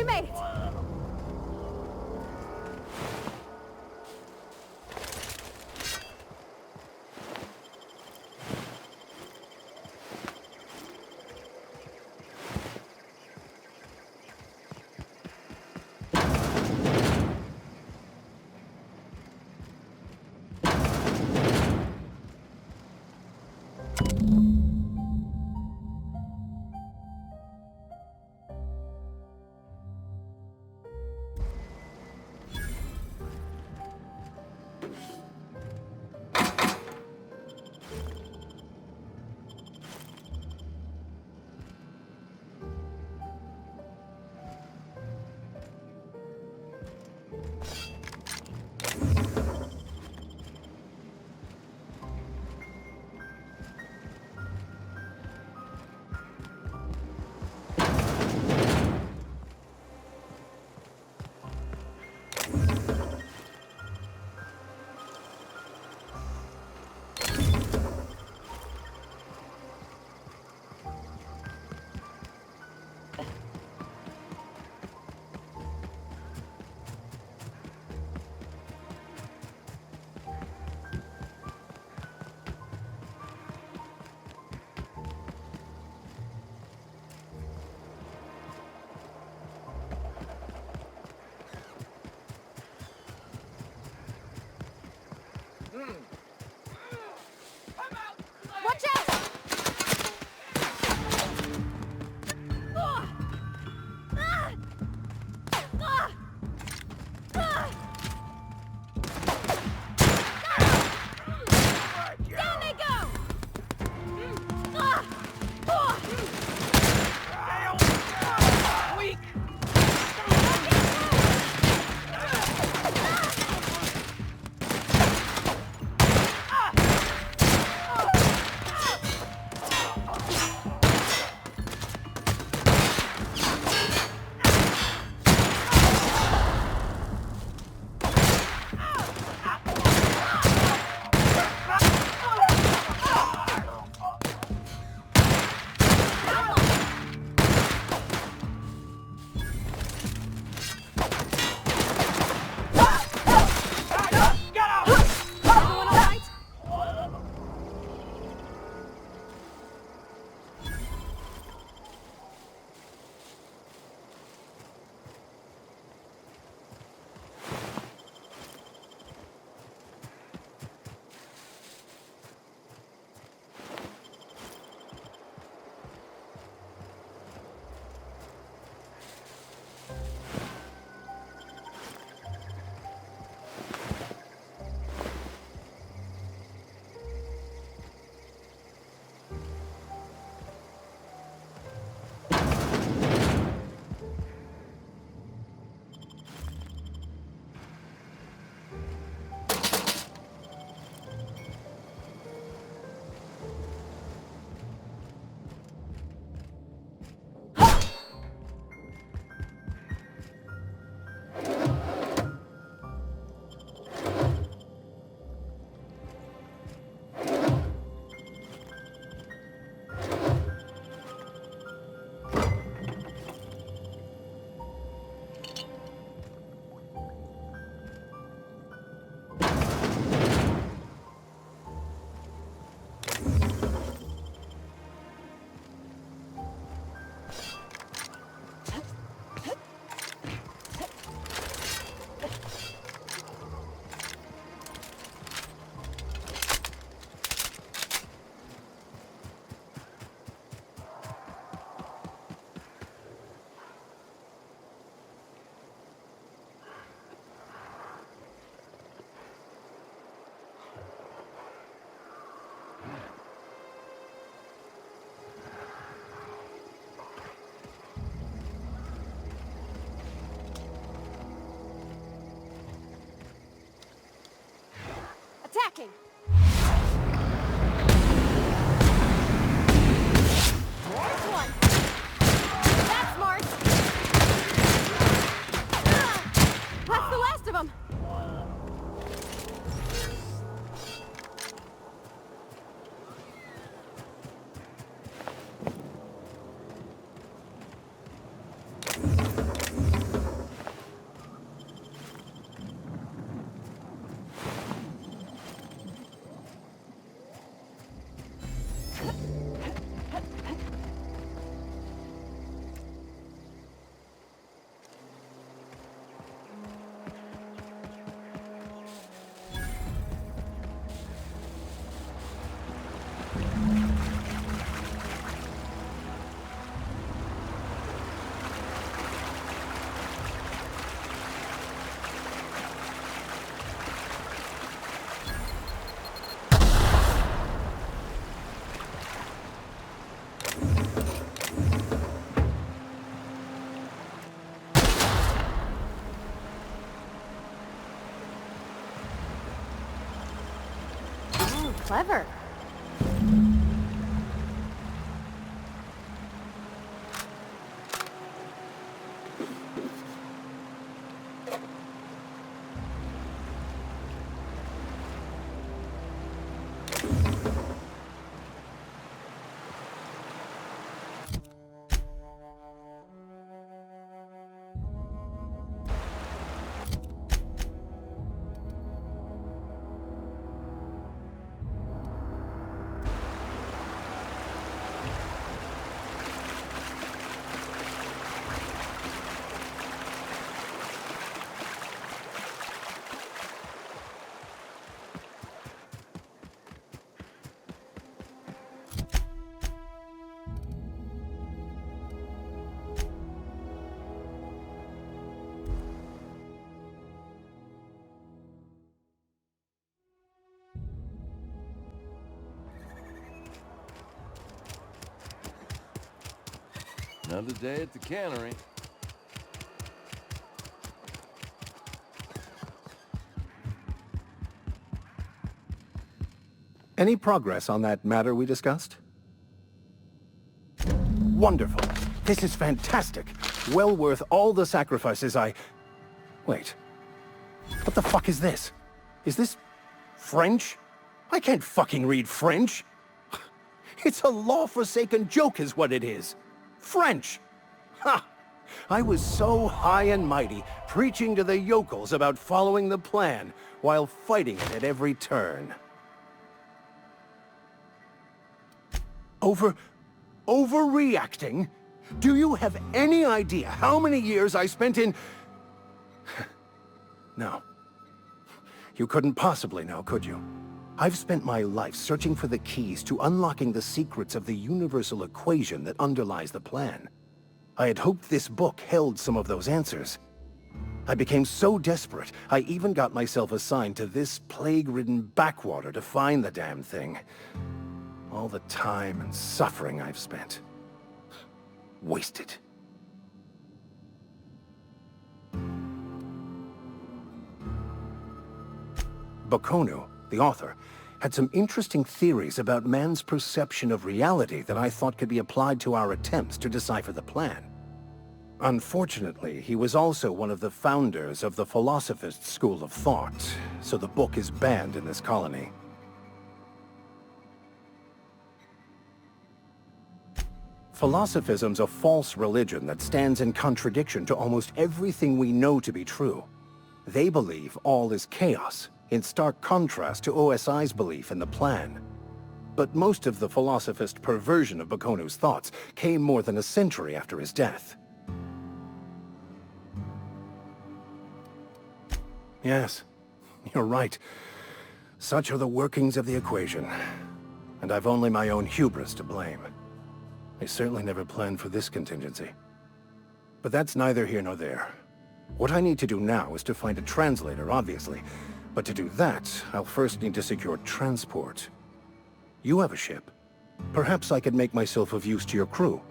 made it! Clever. Another day at the cannery. Any progress on that matter we discussed? Wonderful. This is fantastic. Well worth all the sacrifices I... Wait. What the fuck is this? Is this... French? I can't fucking read French. It's a law-forsaken joke is what it is. French! Ha! I was so high and mighty, preaching to the yokels about following the plan, while fighting it at every turn. Overreacting? Do you have any idea how many years I spent in... No. You couldn't possibly know, could you? I've spent my life searching for the keys to unlocking the secrets of the universal equation that underlies the plan. I had hoped this book held some of those answers. I became so desperate, I even got myself assigned to this plague-ridden backwater to find the damn thing. All the time and suffering I've spent. Wasted. Bakonu, the author, had some interesting theories about man's perception of reality that I thought could be applied to our attempts to decipher the plan. Unfortunately, he was also one of the founders of the Philosophist school of thought, so the book is banned in this colony. Philosophism's a false religion that stands in contradiction to almost everything we know to be true. They believe all is chaos, in stark contrast to OSI's belief in the plan. But most of the philosophist perversion of Bakonu's thoughts came more than a century after his death. Yes, you're right. Such are the workings of the equation. And I've only my own hubris to blame. I certainly never planned for this contingency. But that's neither here nor there. What I need to do now is to find a translator, obviously. But to do that, I'll first need to secure transport. You have a ship. Perhaps I could make myself of use to your crew.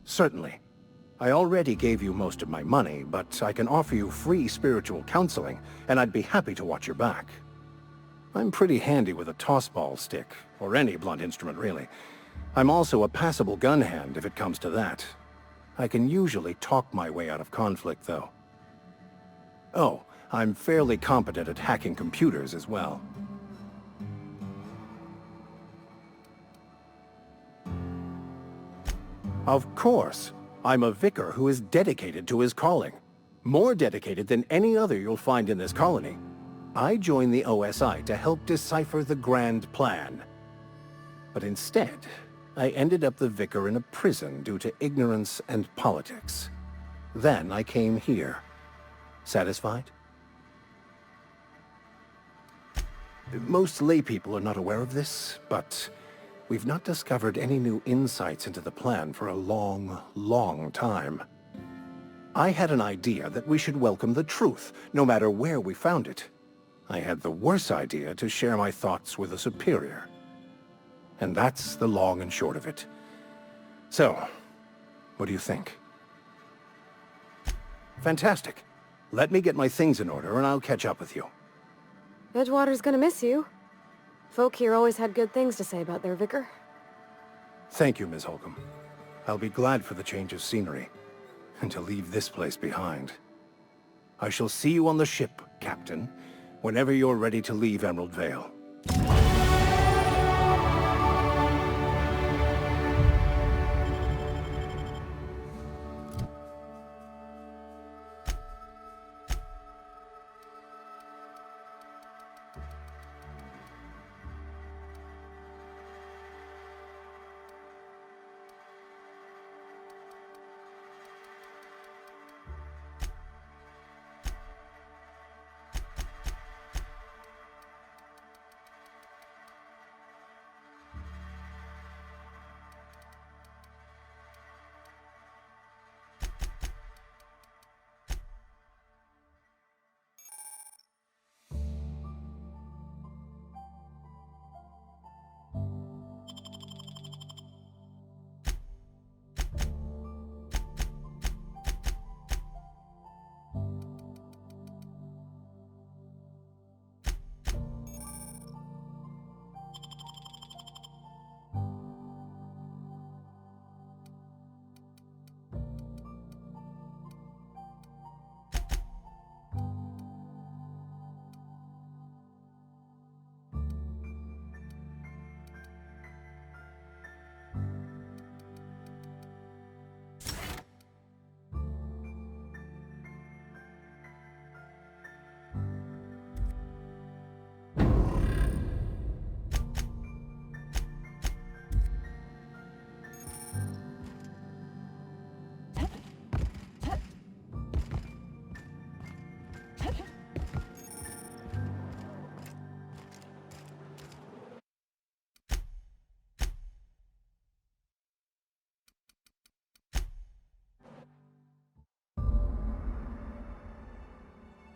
Certainly. I already gave you most of my money, but I can offer you free spiritual counseling, and I'd be happy to watch your back. I'm pretty handy with a tossball stick, or any blunt instrument really. I'm also a passable gun hand if it comes to that. I can usually talk my way out of conflict, though. Oh, I'm fairly competent at hacking computers as well. Of course. I'm a vicar who is dedicated to his calling. More dedicated than any other you'll find in this colony. I joined the OSI to help decipher the grand plan. But instead, I ended up the vicar in a prison due to ignorance and politics. Then I came here. Satisfied? Most laypeople are not aware of this, but we've not discovered any new insights into the plan for a long, long time. I had an idea that we should welcome the truth, no matter where we found it. I had the worse idea to share my thoughts with a superior. And that's the long and short of it. So, what do you think? Fantastic. Let me get my things in order and I'll catch up with you. Edgewater's gonna miss you. Folk here always had good things to say about their vicar. Thank you, Ms. Holcomb. I'll be glad for the change of scenery, and to leave this place behind. I shall see you on the ship, Captain, whenever you're ready to leave Emerald Vale.